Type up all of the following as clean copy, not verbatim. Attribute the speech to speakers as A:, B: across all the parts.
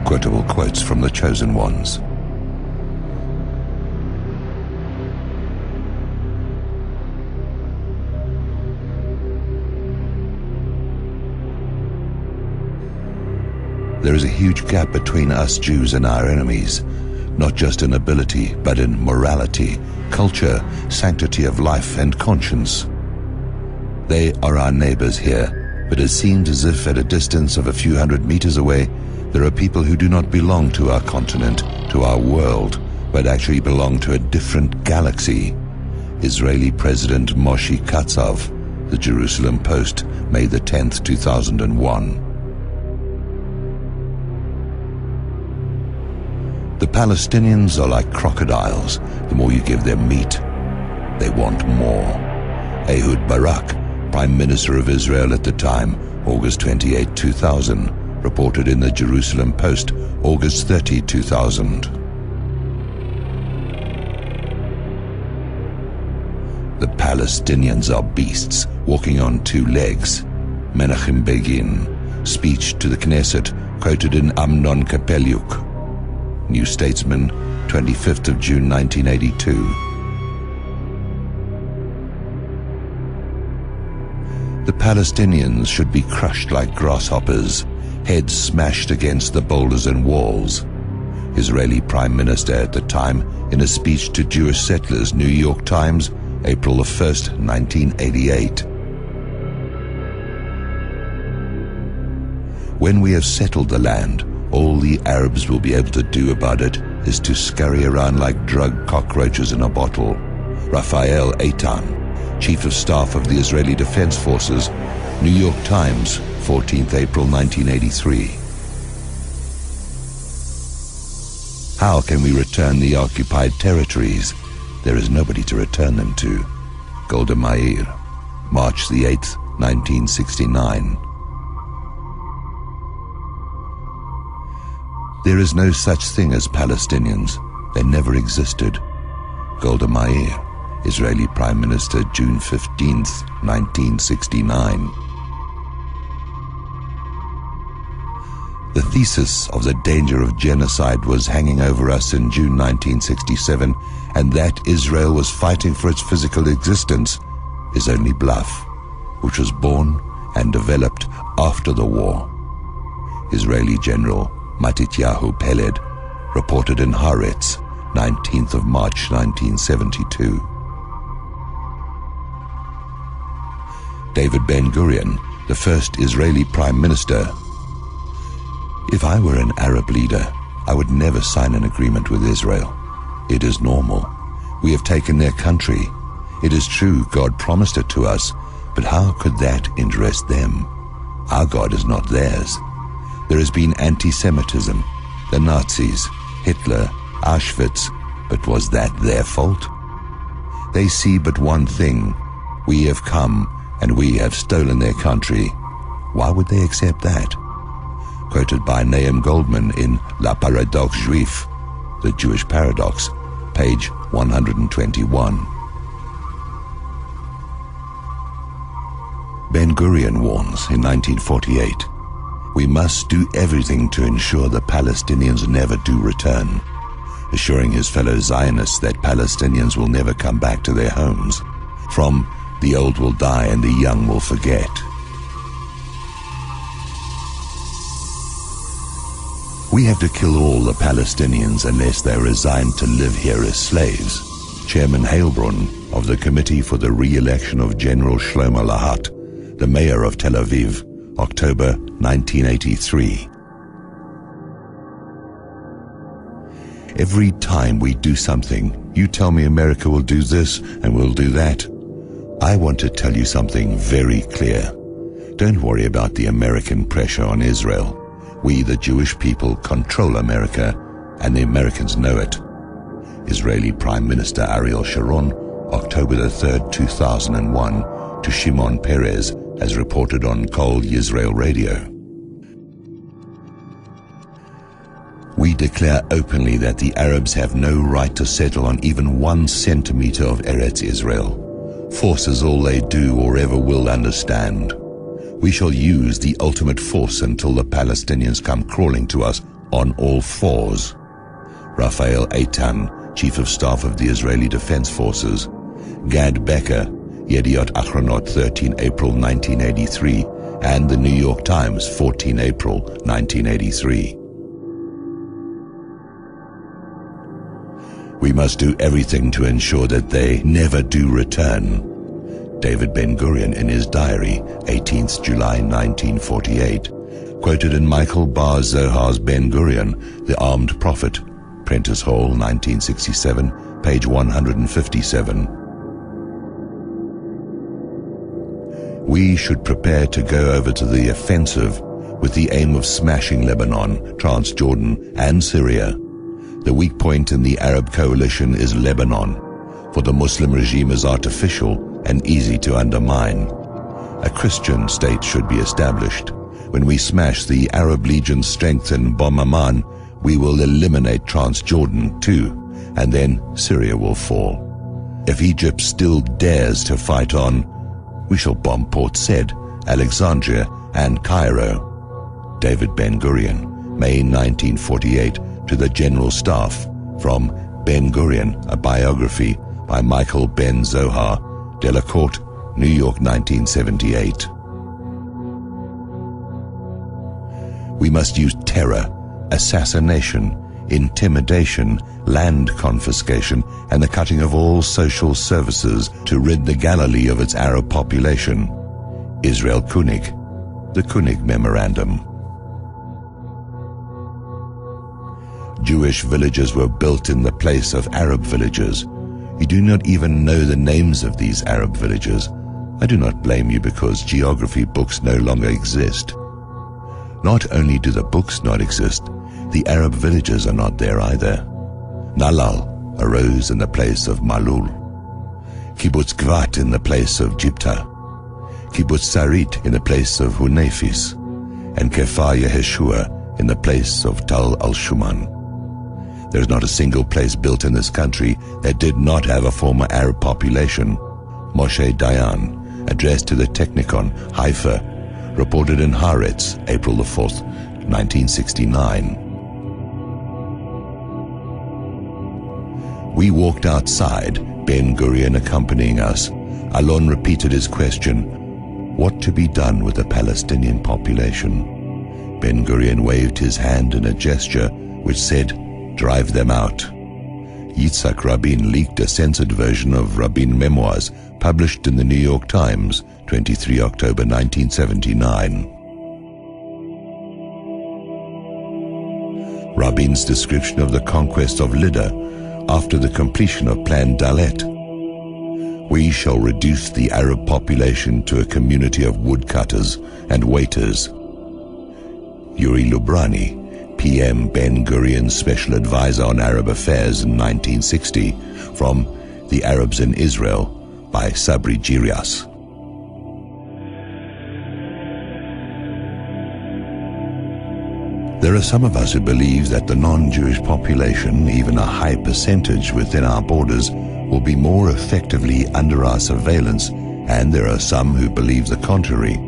A: Quotable quotes from the chosen ones. There is a huge gap between us Jews and our enemies, not just in ability, but in morality, culture, sanctity of life, and conscience. They are our neighbors here, but it seems as if at a distance of a few hundred meters away, there are people who do not belong to our continent, to our world, but actually belong to a different galaxy. Israeli President Moshe Katsav, The Jerusalem Post, May the 10th, 2001. The Palestinians are like crocodiles. The more you give them meat, they want more. Ehud Barak, Prime Minister of Israel at the time, August 28, 2000, reported in the Jerusalem Post, August 30, 2000. The Palestinians are beasts, walking on two legs. Menachem Begin, speech to the Knesset, quoted in Amnon Kapeliuk. New Statesman, 25th of June 1982. The Palestinians should be crushed like grasshoppers, heads smashed against the boulders and walls. Israeli Prime Minister at the time, in a speech to Jewish settlers, New York Times, April 1st, 1988. When we have settled the land, all the Arabs will be able to do about it is to scurry around like drug cockroaches in a bottle. Raphael Eitan, Chief of Staff of the Israeli Defense Forces, New York Times, 14th April 1983. How can we return the occupied territories? There is nobody to return them to. Golda Meir, March the 8th, 1969. There is no such thing as Palestinians. They never existed. Golda Meir, Israeli Prime Minister, June 15th, 1969. The thesis of the danger of genocide was hanging over us in June 1967, and that Israel was fighting for its physical existence is only bluff, which was born and developed after the war. Israeli General Matityahu Peled reported in Haaretz, 19th of March 1972. David Ben-Gurion, the first Israeli Prime Minister. If I were an Arab leader, I would never sign an agreement with Israel. It is normal. We have taken their country. It is true God promised it to us, but how could that interest them? Our God is not theirs. There has been anti-Semitism, the Nazis, Hitler, Auschwitz, but was that their fault? They see but one thing: we have come and we have stolen their country. Why would they accept that? Quoted by Nahum Goldman in La Paradoxe Juif, The Jewish Paradox, page 121. Ben-Gurion warns in 1948, we must do everything to ensure the Palestinians never do return, assuring his fellow Zionists that Palestinians will never come back to their homes. From the old will die and the young will forget. We have to kill all the Palestinians unless they are resigned to live here as slaves. Chairman Heilbrunn of the Committee for the Re-election of General Shlomo Lahat, the mayor of Tel Aviv, October 1983. Every time we do something, you tell me America will do this and will do that. I want to tell you something very clear. Don't worry about the American pressure on Israel. We, the Jewish people, control America, and the Americans know it. Israeli Prime Minister Ariel Sharon, October the 3rd, 2001, to Shimon Peres, as reported on Kol Yisrael Radio. We declare openly that the Arabs have no right to settle on even 1 centimeter of Eretz Israel. Force is all they do or ever will understand. We shall use the ultimate force until the Palestinians come crawling to us on all fours. Raphael Eitan, Chief of Staff of the Israeli Defense Forces. Gad Becker, Yediot Achronot, 13 April 1983, and the New York Times, 14 April 1983. We must do everything to ensure that they never do return. David Ben-Gurion in his diary, 18th July 1948, quoted in Michael Bar Zohar's Ben-Gurion, The Armed Prophet, Prentice Hall, 1967, page 157. We should prepare to go over to the offensive with the aim of smashing Lebanon, Transjordan, and Syria. The weak point in the Arab coalition is Lebanon, for the Muslim regime is artificial and easy to undermine. A Christian state should be established. When we smash the Arab Legion's strength in Bom Amman, we will eliminate Transjordan too, and then Syria will fall. If Egypt still dares to fight on, we shall bomb Port Said, Alexandria, and Cairo. David Ben-Gurion, May 1948, to the General Staff, from Ben-Gurion, a biography by Michael Ben Zohar, Delacorte, New York, 1978. We must use terror, assassination, intimidation, land confiscation, and the cutting of all social services to rid the Galilee of its Arab population. Israel Koenig, the Koenig Memorandum. Jewish villages were built in the place of Arab villages. You do not even know the names of these Arab villages. I do not blame you because geography books no longer exist. Not only do the books not exist, the Arab villages are not there either. Nalal arose in the place of Malul, Kibbutz Gvat in the place of Jipta, Kibbutz Sarit in the place of Hunefis, and Kefar Yeshua in the place of Tal al-Shuman. There is not a single place built in this country that did not have a former Arab population. Moshe Dayan, addressed to the Technikon, Haifa, reported in Haaretz, April the 4th, 1969. We walked outside, Ben-Gurion accompanying us. Alon repeated his question, what to be done with the Palestinian population? Ben-Gurion waved his hand in a gesture which said, drive them out. Yitzhak Rabin leaked a censored version of Rabin memoirs published in the New York Times, 23 October 1979. Rabin's description of the conquest of Lydda after the completion of Plan Dalet. We shall reduce the Arab population to a community of woodcutters and waiters. Yuri Lubrani, PM Ben-Gurion's Special Advisor on Arab Affairs in 1960, from The Arabs in Israel by Sabri Girias. There are some of us who believe that the non-Jewish population, even a high percentage within our borders, will be more effectively under our surveillance, and there are some who believe the contrary.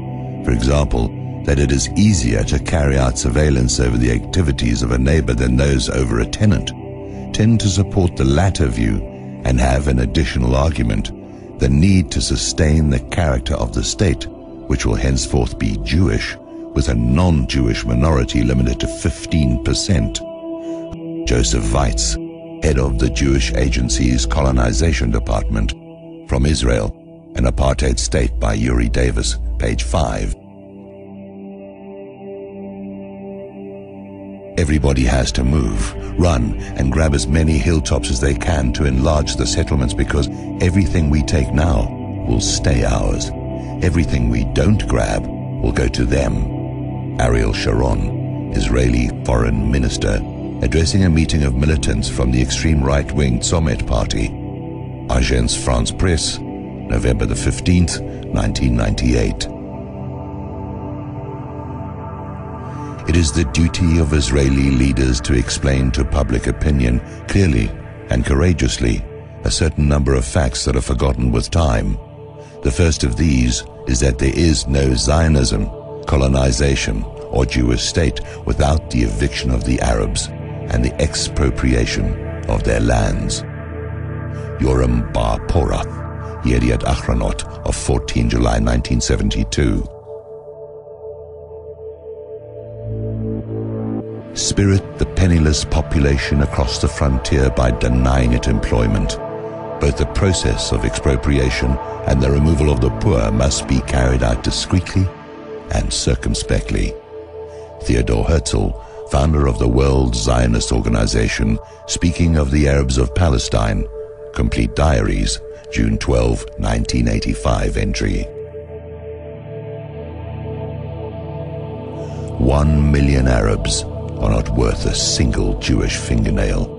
A: For example, that it is easier to carry out surveillance over the activities of a neighbor than those over a tenant, tend to support the latter view and have an additional argument, the need to sustain the character of the state, which will henceforth be Jewish, with a non-Jewish minority limited to 15%. Joseph Weitz, head of the Jewish Agency's Colonization Department, from Israel, an Apartheid State by Yuri Davis, page 5. Everybody has to move, run, and grab as many hilltops as they can to enlarge the settlements, because everything we take now will stay ours. Everything we don't grab will go to them. Ariel Sharon, Israeli Foreign Minister, addressing a meeting of militants from the extreme right-wing Tzomet Party. Agence France Presse, November the 15th, 1998. It is the duty of Israeli leaders to explain to public opinion clearly and courageously a certain number of facts that are forgotten with time. The first of these is that there is no Zionism, colonization, or Jewish state without the eviction of the Arabs and the expropriation of their lands. Yoram Bar Porath, Yediat Achronot of 14 July 1972. Spirit the penniless population across the frontier by denying it employment. Both the process of expropriation and the removal of the poor must be carried out discreetly and circumspectly. Theodor Herzl, founder of the World Zionist Organization, speaking of the Arabs of Palestine, Complete Diaries, June 12, 1985 entry. 1 million Arabs are not worth a single Jewish fingernail.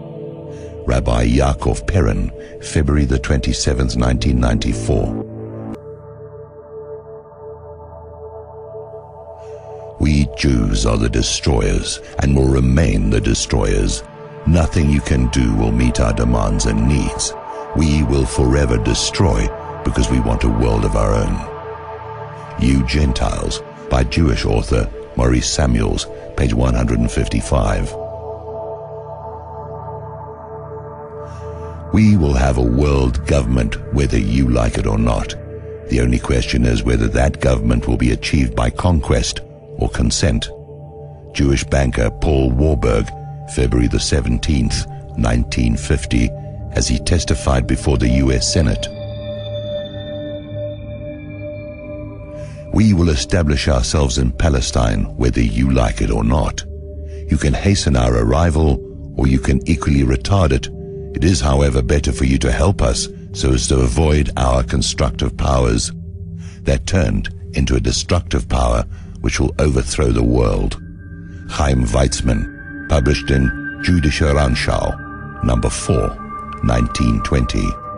A: Rabbi Yaakov Perrin, February the 27th, 1994. We Jews are the destroyers and will remain the destroyers. Nothing you can do will meet our demands and needs. We will forever destroy because we want a world of our own. You Gentiles, by Jewish author Maurice Samuels, page 155. We will have a world government whether you like it or not. The only question is whether that government will be achieved by conquest or consent. Jewish banker Paul Warburg, February the 17th, 1950, as he testified before the U.S. Senate. We will establish ourselves in Palestine whether you like it or not. You can hasten our arrival or you can equally retard it. It is, however, better for you to help us so as to avoid our constructive powers that turned into a destructive power which will overthrow the world. Chaim Weizmann, published in Jüdische Rundschau, number 4, 1920.